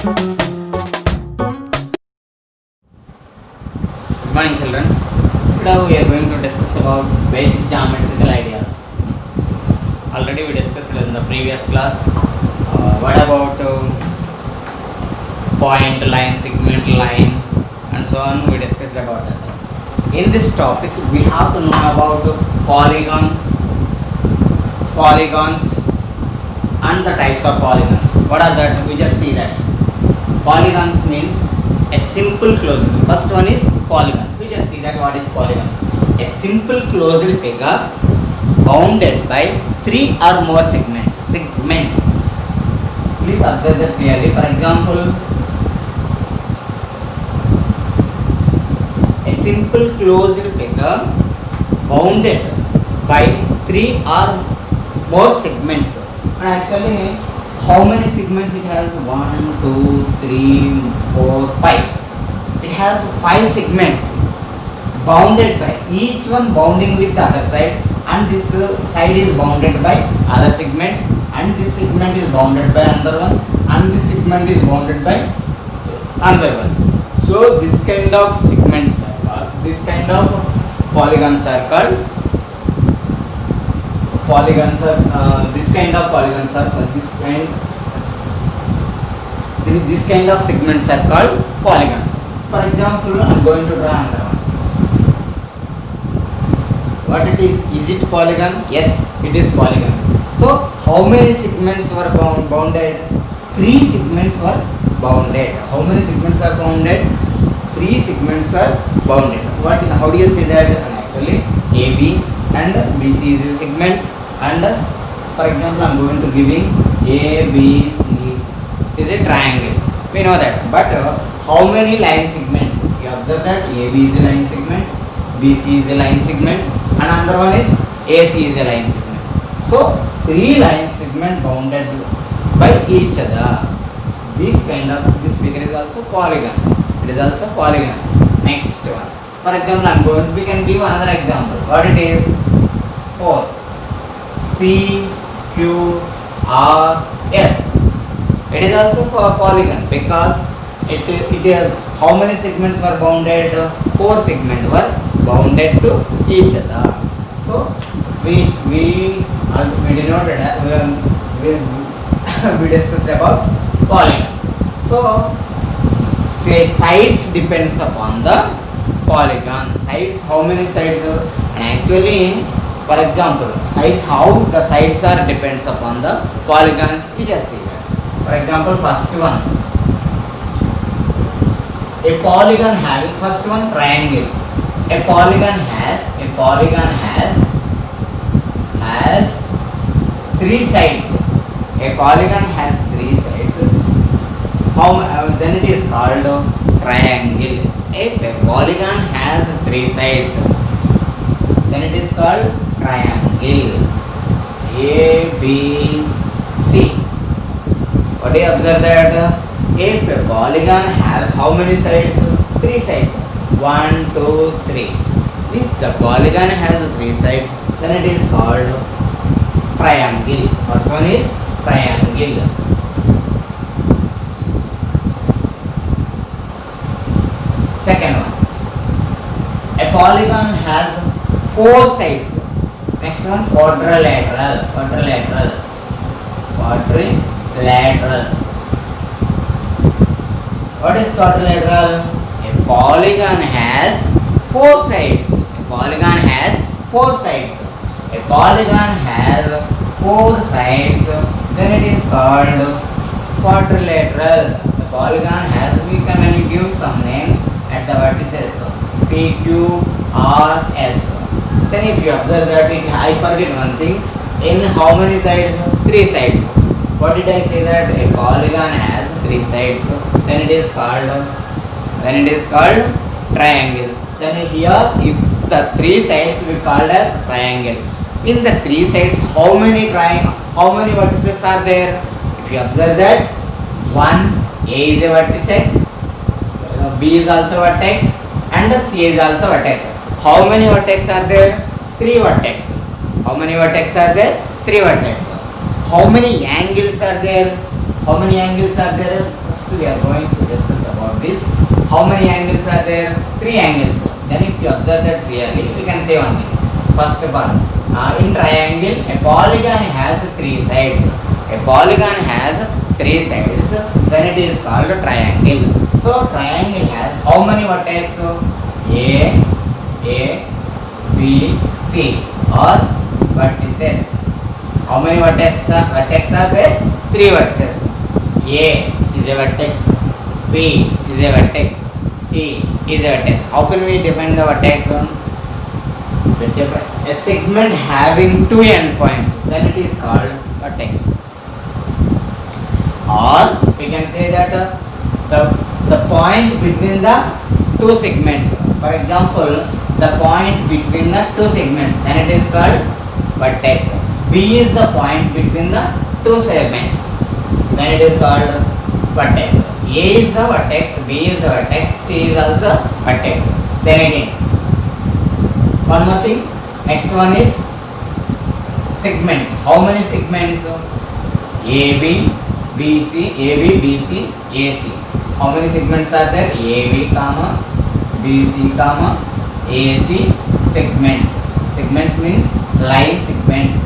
Good morning, children. Today we are going to discuss about basic geometrical ideas. Already we discussed in the previous class. What about point line, segment line, and so on. We discussed about that. In this topic, we have to know about polygons, and the types of polygons. What are that? We just see that. Polygons means a simple closed. First one is polygon. We just see that what is polygon. A simple closed figure bounded by 3 or more segments. Please observe that clearly. For example, a simple closed figure bounded by 3 or more segments. And actually, how many segments it has? 1, 2, 3, 4, 5. It has 5 segments bounded by, each one bounding with the other side, and this side is bounded by other segment, and this segment is bounded by another one, and this segment is bounded by another one. So this kind of segments are called, this kind of polygons are called this kind of segments are called polygons. For example, I am going to draw another one. What it is? Is it polygon? Yes, it is polygon. So how many segments were bounded? 3 segments were bounded. How many segments are bounded? 3 segments are bounded. How do you say that? Actually, AB and BC is a segment, and for example, I am going to giving ABC is a triangle. We know that. But how many line segments? If you observe that AB is a line segment, BC is a line segment, and another one is AC is a line segment. So 3 line segment bounded by each other. This figure is also polygon. It is also polygon. Next one. For example, we can give another example. What it is? 4. P, Q, R, S. It is also a polygon because it how many segments were bounded? 4 segments were bounded to each other. So we denoted we discussed about polygon. So say sides depends upon the polygon. Sides, how many sides? And actually, for example, sides, how the sides are depends upon the polygons. We just see that. For example, first one, a polygon having, first one, triangle. A polygon has 3 sides. A polygon has 3 sides. Then it is called triangle. If a polygon has 3 sides, then it is called triangle. A, B, C. What do you observe that? If a polygon has how many sides? 3 sides. 1, 2, 3. If the polygon has 3 sides, then it is called triangle. First one is triangle. Second one, a polygon has 4 sides. Next one, quadrilateral. What is quadrilateral? A polygon has 4 sides. A polygon has 4 sides. Then it is called quadrilateral. The polygon has, we can only give some names at the vertices, P, Q, R, S. Then if you observe that, I forget one thing. In how many sides? 3 sides. What did I say? That a polygon has 3 sides. Then it is called triangle. Then here, if the 3 sides we called as triangle. In the 3 sides, how many vertices are there? If you observe that, 1, A is a vertex, B is also vertex, and C is also vertex. How many vertex are there? 3 vertex. How many vertex are there? 3 vertex. How many angles are there? first we are going to discuss about this. How many angles are there? 3 angles. Then if you observe that clearly, we can say one thing. First of all, in triangle, a polygon has 3 sides. A polygon has 3 sides, then it is called a triangle. So triangle has how many vertices? A, B, C, or vertices. How many vertices are there? 3 vertices. A is a vertex, B is a vertex, C is a vertex. How can we define the vertex? A segment having 2 endpoints, then it is called vertex. Or we can say that the point between the 2 segments. For example, the point between the 2 segments, then it is called vertex. B is the point between the 2 segments, then it is called vertex. A is the vertex, B is the vertex, C is also vertex. Then again, one more thing. Next one is segments. How many segments? AB, BC, AB, BC, AC. How many segments are there? AB, comma, BC, comma, AC segments. Segments means line segments.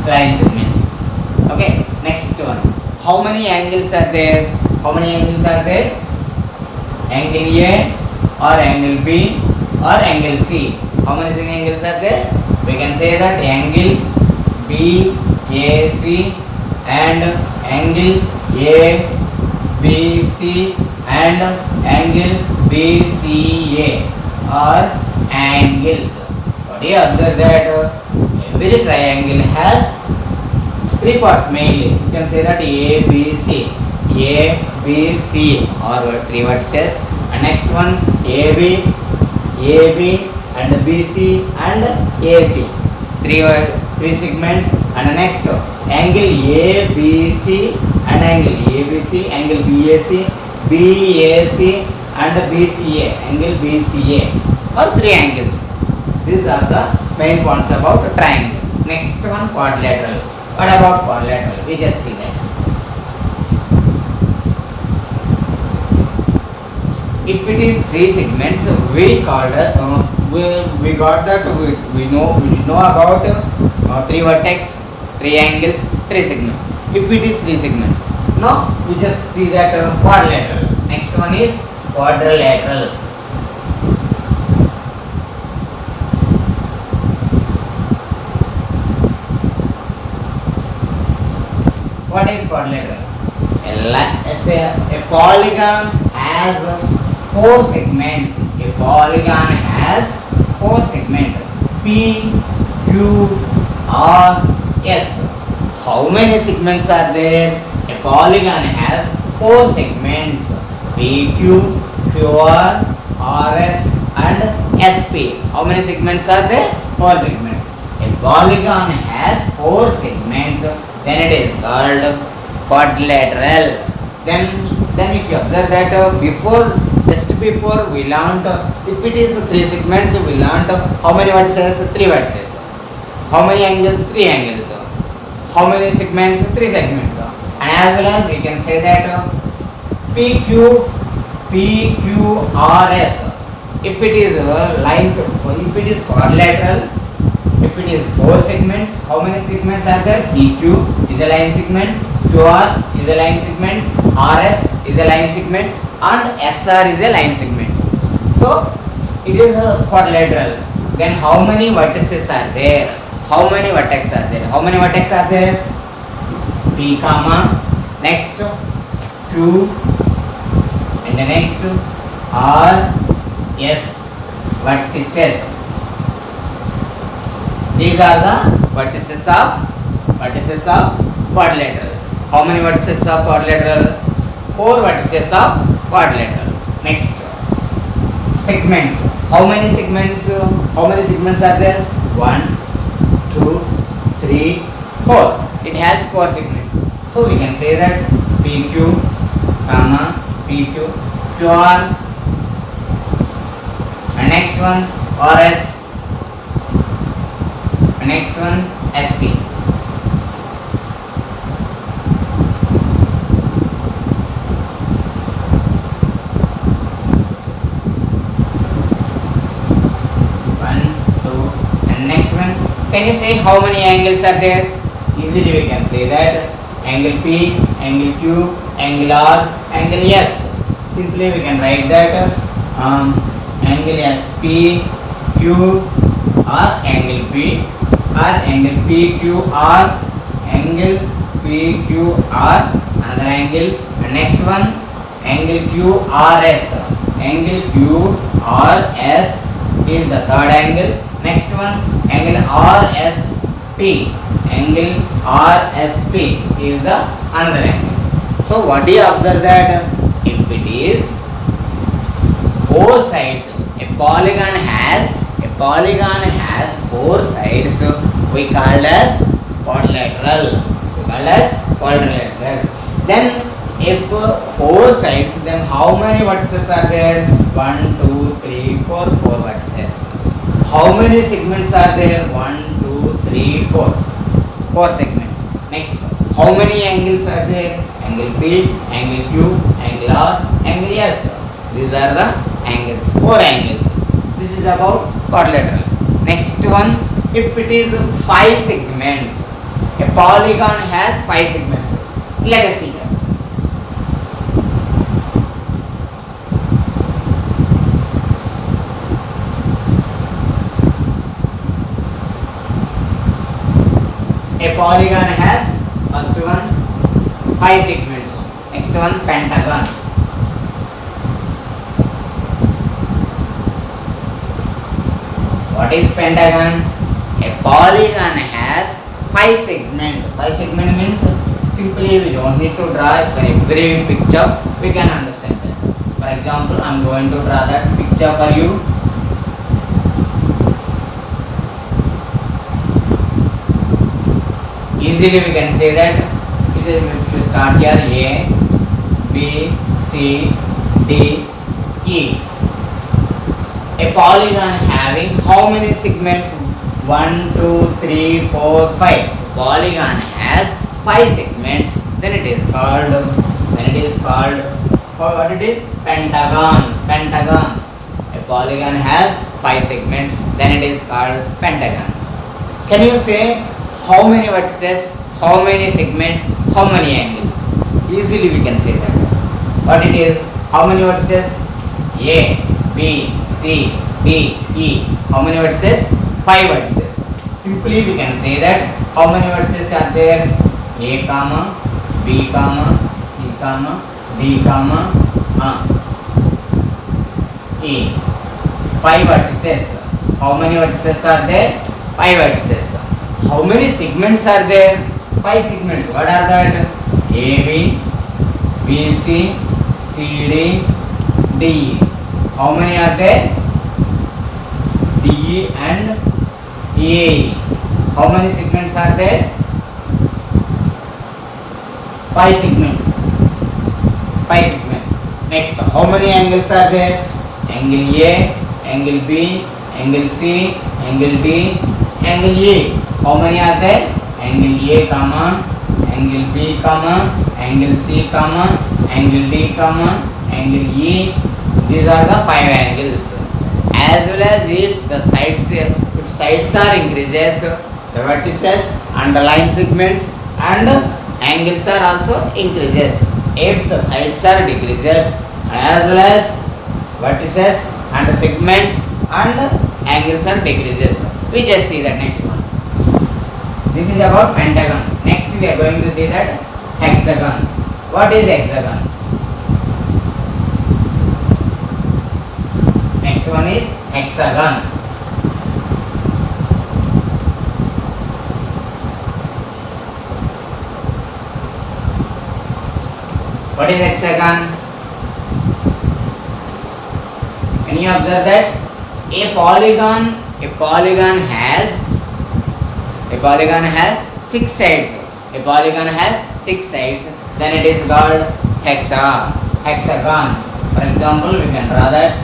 Line segments. Okay. Next one. How many angles are there? How many angles are there? Angle A or angle B or angle C. How many angles are there? We can say that angle BAC and angle ABC and angle BCA are angles. But you observe that every triangle has 3 parts mainly. You can say that ABC or 3 vertices, and next one AB and BC and AC, 3 segments, and the next angle ABC and angle ABC, angle BAC and BCA, angle BCA, or 3 angles. These are the main points about a triangle. Next one, quadrilateral. What about quadrilateral? We just see that. If it is 3 segments, we called we got that we know about 3 vertex, 3 angles, 3 segments. If it is 3 segments, now we just see that quadrilateral. Next one is quadrilateral. What is quadrilateral? A polygon has 4 segments. A polygon has 4 segments. P, Q, R, S. How many segments are there? A polygon has 4 segments. P, Q, QR, RS and SP. How many segments are there? 4 segments. A polygon has 4 segments. Then it is called quadrilateral. Then if you observe that just before we learned if it is 3 segments, we learned how many vertices? 3 vertices. How many angles? 3 angles. How many segments? 3 segments. And as well as we can say that PQRS. If it is lines, if it is quadrilateral, if it is 4 segments, how many segments are there? PQ is a line segment, QR is a line segment, RS is a line segment, and SR is a line segment. So it is a quadrilateral. Then how many vertices are there? How many vertex are there? How many vertex are there? P comma, next Q, and the next R, S vertices. These are the vertices of quadrilateral. How many vertices of quadrilateral? 4 vertices of quadrilateral. Next, segments. How many segments? How many segments are there? 1, 2, 3, 4. It has 4 segments. So we can say that PQ, PQ, QR, and next one RS, and next one SP. Can you say how many angles are there? Easily we can say that angle P, angle Q, angle R, angle S. Simply we can write that angle SP, Q, or angle P, or angle PQR, angle PQR, another angle, and next one angle QRS. Angle QRS is the third angle. Next one angle RSP. Angle RSP is the another angle. So what do you observe that if it is four sides, a polygon has four sides, we call as quadrilateral. Then if four sides, then how many vertices are there? 1, 2, 3, 4, 4 vertices. How many segments are there? 1, 2, 3, 4. 4 segments. Next, how many angles are there? Angle P, angle Q, angle R, angle S. These are the angles. 4 angles. This is about quadrilateral. Next one, if it is 5 segments, a polygon has 5 segments. Let us see that. A polygon has first one 5 segments. Next one pentagon. What is pentagon? A polygon has 5 segments. 5 segment means simply we don't need to draw every picture. We can understand that. For example, I am going to draw that picture for you. Easily we can say that if you start here A, B, C, D, E. A polygon having how many segments? 1, 2, 3, 4, 5. Polygon has 5 segments. Then it is called what it is? Pentagon. A polygon has 5 segments. Then it is called pentagon. Can you say how many vertices, how many segments, how many angles? Easily we can say that. What it is? How many vertices? A, B, C, D, E. How many vertices? 5 vertices. Simply we can say that how many vertices are there? A comma, B comma, C comma, D comma, E. 5 vertices. How many vertices are there? 5 vertices. How many segments are there? 5 segments. What are that? AB, BC, CD, DE. How many are there? DE and EAE. How many segments are there? 5 segments. 5 segments. Next, how many angles are there? Angle A, angle B, angle C, angle D, angle E. How many are there? Angle A comma, angle B comma, angle C comma, angle D comma, angle E. These are the 5 angles. As well as if the sides are increases, the vertices and the line segments and angles are also increases. If the sides are decreases, as well as vertices and segments and angles are decreases. We just see the next one. This is about pentagon. Next we are going to see that hexagon. What is hexagon? Next one is hexagon. What is hexagon? Can you observe that a polygon has 6 sides. A polygon has 6 sides. Then it is called hexagon. For example, we can draw that.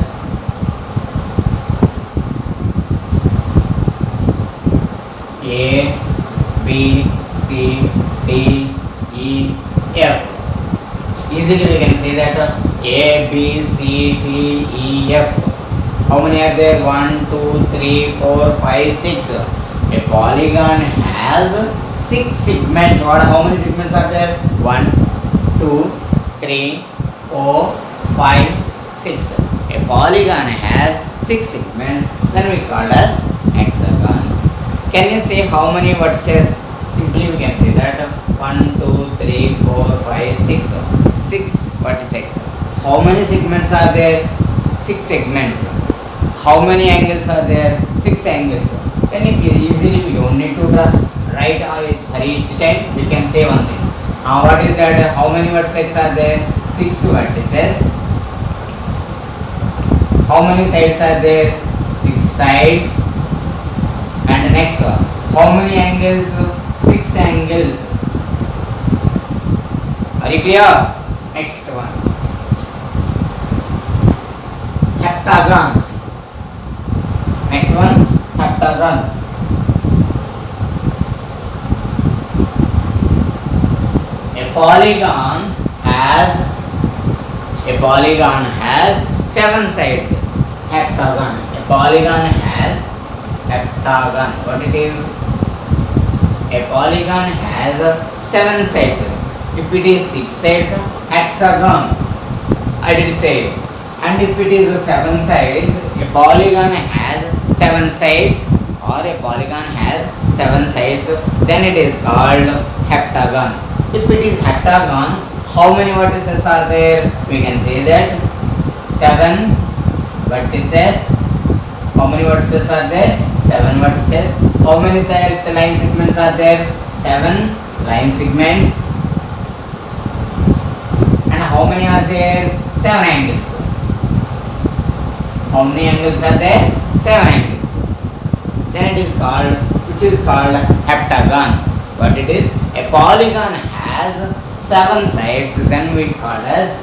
A, B, C, D, E, F. Easily we can say that A, B, C, D, E, F. How many are there? 1, 2, 3, 4, 5, 6. A polygon has 6 segments. What? How many segments are there? 1, 2, 3, 4, 5, 6. A polygon has 6 segments. Then we call as hexagon. Can you say how many vertices? Simply we can say that 1, 2, 3, 4, 5, 6. 6 vertices. How many segments are there? 6 segments. How many angles are there? 6 angles. Then if you easily, we don't need to write for each time, we can say one thing. What is that? How many vertices are there? 6 vertices. How many sides are there? 6 sides. And the next one, how many angles? 6 angles. Are you clear? Next one, heptagon. Next one, heptagon. A polygon has 7 sides. Heptagon. A polygon has heptagon. What it is? A polygon has 7 sides. If it is 6 sides, hexagon. I did say. And if it is 7 sides, a polygon has 7 sides, or a polygon has 7 sides, then it is called heptagon. If it is heptagon, how many vertices are there? We can say that 7 vertices. How many vertices are there? 7 vertices. How many sides, line segments are there? 7 line segments. And how many are there? 7 angles. How many angles are there? 7 angles. Then it is called, which is called heptagon. What it is? A polygon has 7 sides, then we call as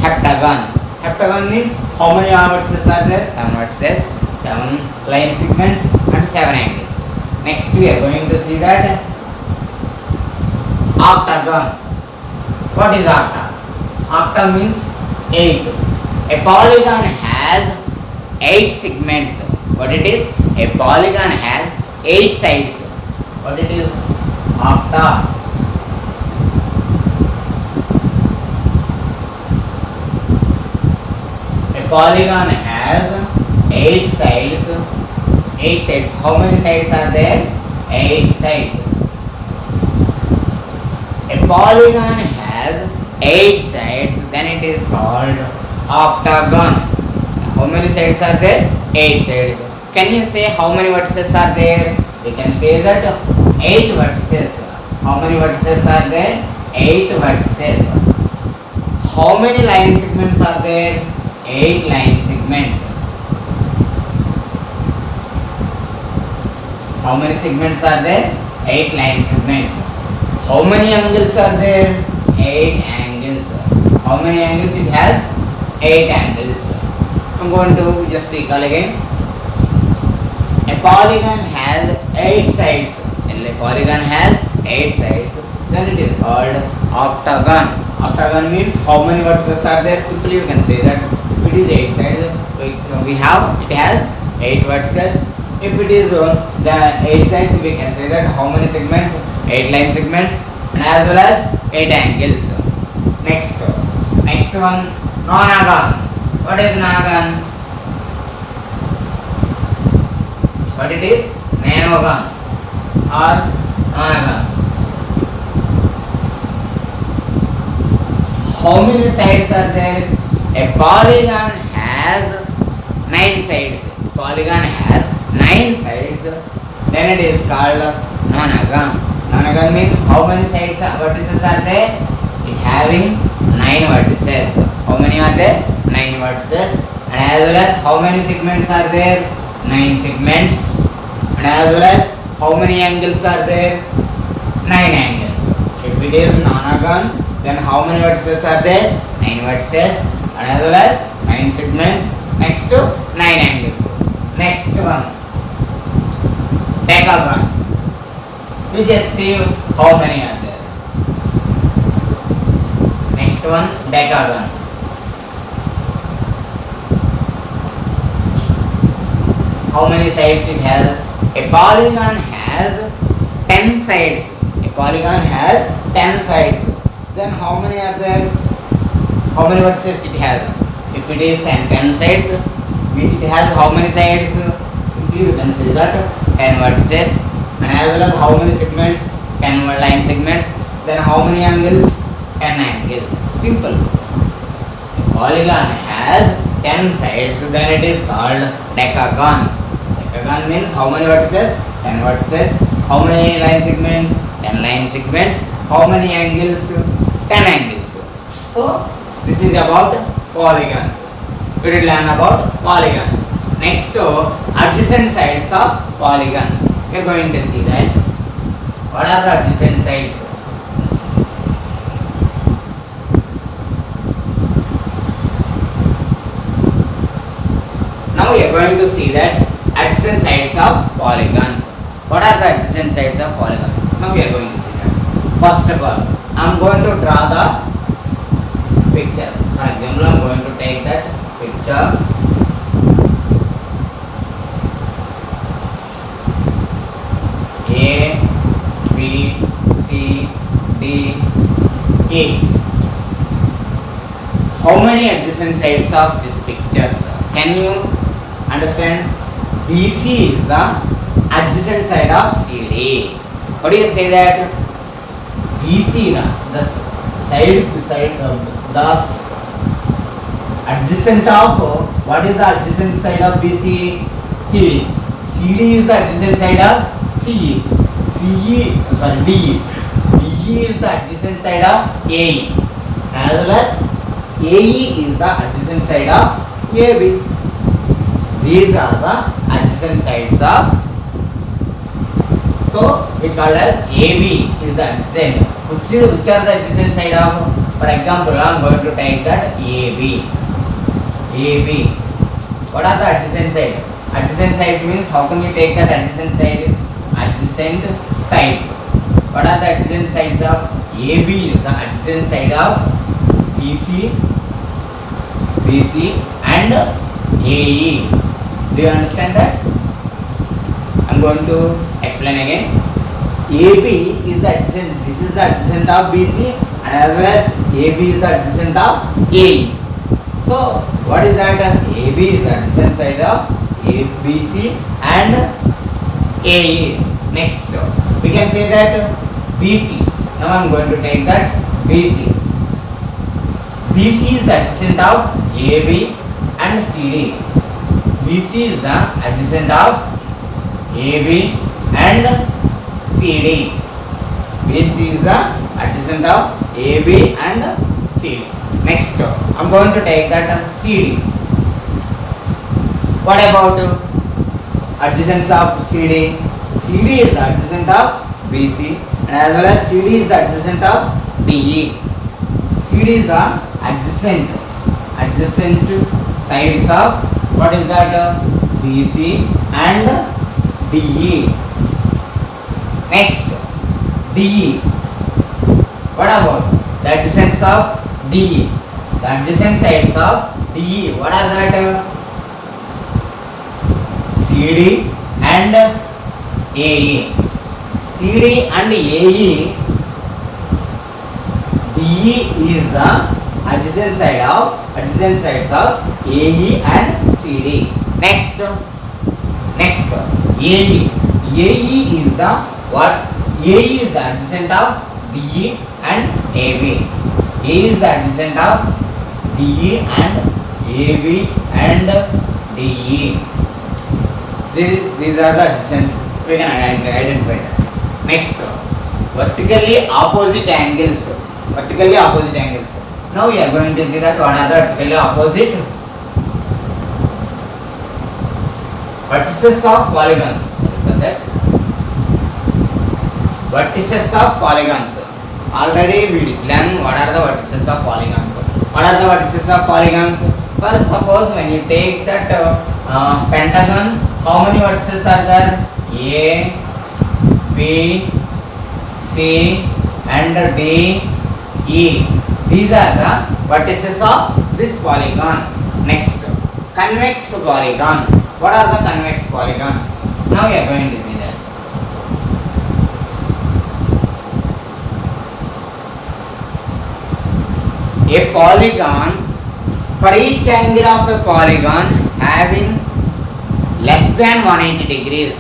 heptagon. Heptagon means how many vertices are there? 7 vertices, 7 line segments and 7 angles. Next we are going to see that octagon. What is octa? Octa means 8. A polygon has 8 segments. What it is? A polygon has 8 sides. What it is? Octa. A polygon has 8 sides. 8 sides. How many sides are there? 8 sides. A polygon has 8 sides, then it is called octagon. How many sides are there? 8 sides. Can you say how many vertices are there? We can say that 8 vertices. How many vertices are there? 8 vertices. How many line segments are there? 8 line segments. How many segments are there? 8 line segments. How many angles are there? 8 angles. How many angles it has? 8 angles. I'm going to just recall again. A polygon has 8 sides. A polygon has 8 sides. Then it is called octagon. Octagon means how many vertices are there? Simply we can say that if it is 8 sides, it has 8 vertices. If it is the 8 sides, we can say that how many segments? 8 line segments, and as well as 8 angles. Next one, nonagon. What is nonagon? What it is? Nanogon or nonagon. How many sides are there? A polygon has 9 sides. Polygon has 9 sides. Then it is called nonagon. Nonagon means how many sides vertices are there? It having 9 vertices. How many are there? 9 vertices. And as well as how many segments are there? 9 segments. And as well as how many angles are there? 9 angles. If it is nonagon, then how many vertices are there? 9 vertices. And as well as 9 segments. Next to 9 angles. Next one, decagon. We just see how many are there. Next one, decagon. How many sides it has? A polygon has 10 sides. A polygon has 10 sides. Then how many are there? How many vertices it has? If it is 10 sides, it has how many sides? Simply we can say that 10 vertices. And as well as how many segments? 10 line segments. Then how many angles? 10 angles. Simple. A polygon has 10 sides, then it is called decagon. Decagon means how many vertices? 10 vertices. How many line segments? 10 line segments. How many angles? 10 angles. So this is about polygons. We did learn about polygons. Next, adjacent sides of polygon. We are going to see that. What are the adjacent sides? Now we are going to see that adjacent sides of polygons. What are the adjacent sides of polygon? Now we are going to see that. First of all, I am going to draw the picture. For example, I am going to take that picture. A, B, C, D, E. How many adjacent sides of these pictures? Can you understand? BC is the adjacent side of CD. What do you say that? BC, the side beside the adjacent of, what is the adjacent side of BC? CD. CD is the adjacent side of CE. DE. DE is the adjacent side of AE. As well as AE is the adjacent side of AB. These are the adjacent sides of. So we call as AB is the adjacent. Which are the adjacent side of? For example, I am going to take that AB. AB. What are the adjacent side? Adjacent sides means how can we take that adjacent side? Adjacent sides. What are the adjacent sides of? AB is the adjacent side of BC and AE. Do you understand that? I am going to explain again. AB is the adjacent. This is the adjacent of BC, and as well as AB is the adjacent of AE. So what is that? AB is the adjacent side of BC and AE. Next, we can say that BC. Now I am going to take that BC. BC is the adjacent of AB and CD. BC is the adjacent of AB and CD. BC is the adjacent of AB and CD. Next, I am going to take that CD. What about adjacents of CD? CD is the adjacent of BC, and as well as CD is the adjacent of DE. CD is the adjacent sides of, what is that? BC and DE. Next, DE. What about the adjacents of DE? The adjacent sides of DE. What are that? CD and AE. CD and AE. DE is the adjacent sides of AE and CD. Next, AE. AE is the what? AE is the adjacent of DE and AB. A is the adjacent of DE and AB and DE. These are the adjacents. We can identify that. Next, vertically opposite angles. Vertically opposite angles. Now we are going to see that what are the vertically opposite vertices of polygons. Vertices of polygons. Already we learned what are the vertices of polygons. What are the vertices of polygons? First, suppose when you take that pentagon, how many vertices are there? A, B, C and D, E. These are the vertices of this polygon. Next, convex polygon. What are the convex polygon? Now we are going to see that. A polygon, for each angle of a polygon having less than 180 degrees,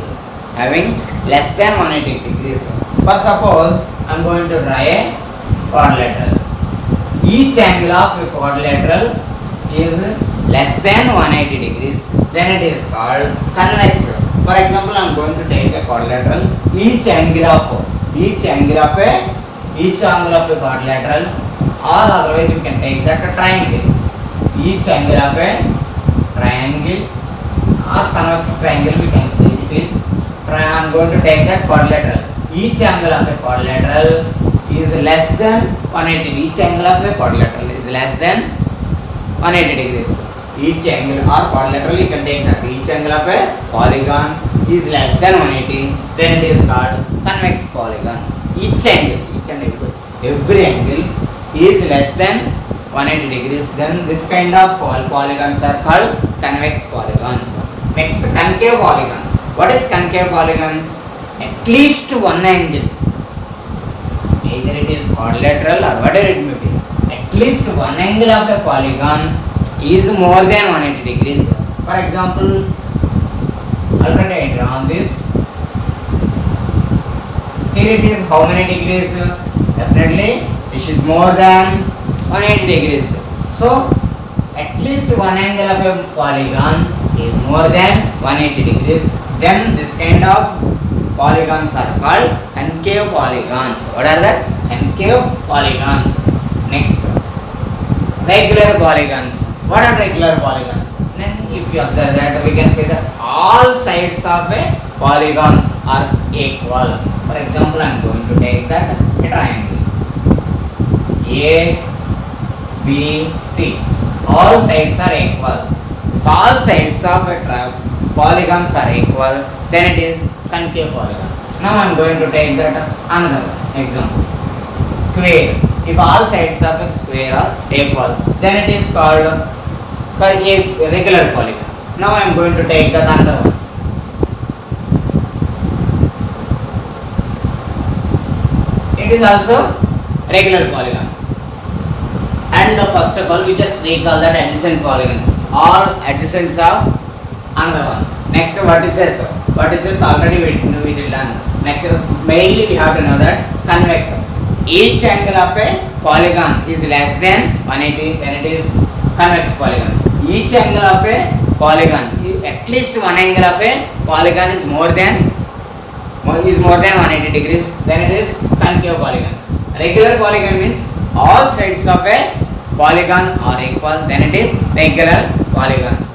For suppose I am going to draw a quadrilateral. Each angle of a quadrilateral is less than 180 degrees, then it is called convex. For example, I am going to take a quadrilateral. Each angle of a quadrilateral, or otherwise you can take that a triangle. Each angle of a triangle or convex triangle, we can say it is. I am going to take that quadrilateral. Each angle of a quadrilateral is less than 180. Each angle of a quadrilateral is less than 180 degrees. Each angle or quadrilateral, you can take that. Each angle of a polygon is less than 180, then it is called convex polygon. Each angle, every angle is less than 180 degrees, then this kind of polygons are called convex polygons. Next, concave polygon. What is concave polygon? At least one angle, either it is quadrilateral or whatever it may be, at least one angle of a polygon is more than 180 degrees. For example, already I drawn this. Here it is how many degrees? Definitely it is more than 180 degrees. So at least one angle of a polygon is more than 180 degrees. Then this kind of polygons are called concave polygons. What are that? Concave polygons. Next, regular polygons. What are regular polygons? Then if you observe that, we can say that all sides of a polygons are equal. For example, I am going to take that a triangle A, B, C. All sides are equal. If all sides of a polygons are equal, then it is concave polygon. Now I am going to take that another example. Square. If all sides of a square are equal, then it is called a regular polygon. Now I am going to take that another one. It is also regular polygon. And first of all, we just recall that adjacent polygon. All adjacents of another one. Next, vertices. Vertices already we did done. Next, mainly we have to know that convex. Each angle of a polygon is less than 180, then it is convex polygon. Each angle of a polygon, at least one angle of a polygon is more than 180 degrees, then it is concave polygon. Regular polygon means all sides of a polygon are equal, then it is regular polygons.